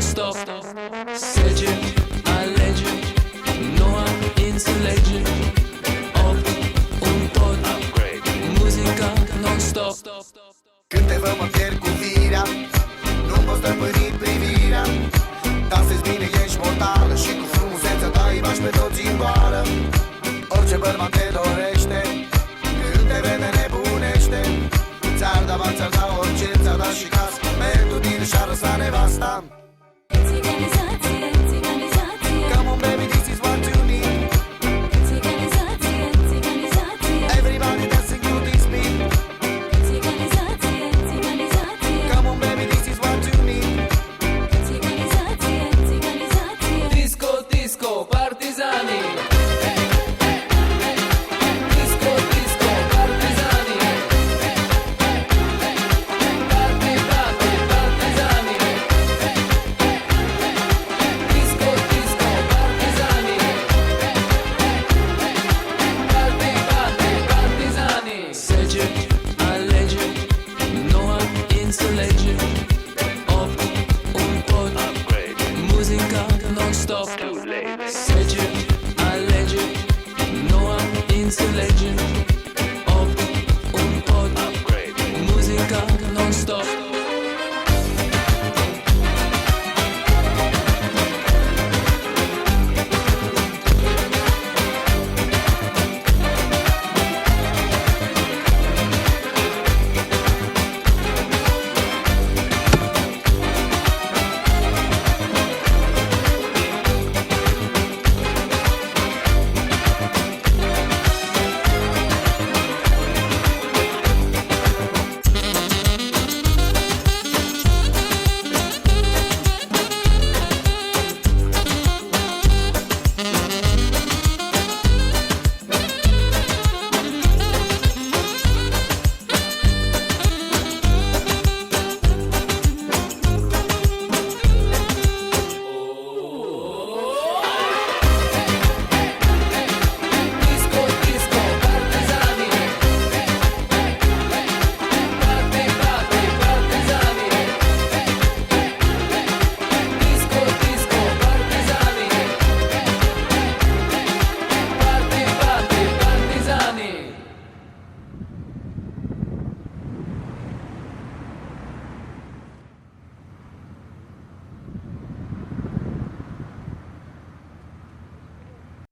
non-stop. Sege, alege, noua înțelege. 8, un pod, muzica non-stop. Când te văd mă pierd cu firea, nu poți stăpâni privirea. Dansezi bine, ești mortală și cu frumusețea ta îi bași pe toți în goală. Orice bărbat te dorește, când te vede nebunește. Ți-ar da orice, ți-ar da și casă, pentru tine și-ar lăsa nevasta. Țiganizație, țiganizație. Come on baby, this is what you need. Țiganizație, țiganizație. Everybody dancing to this beat. Țiganizație, țiganizație. Come on baby, this is what you need. Țiganizație, țiganizație. Disco, disco, partizanii. Disco, disco, partizanii. Party, party, partizanii. Disco, disco, partizanii. Party, party, partizanii. Sege, alege, noua înțelege. 8, un pod, muzica non-stop.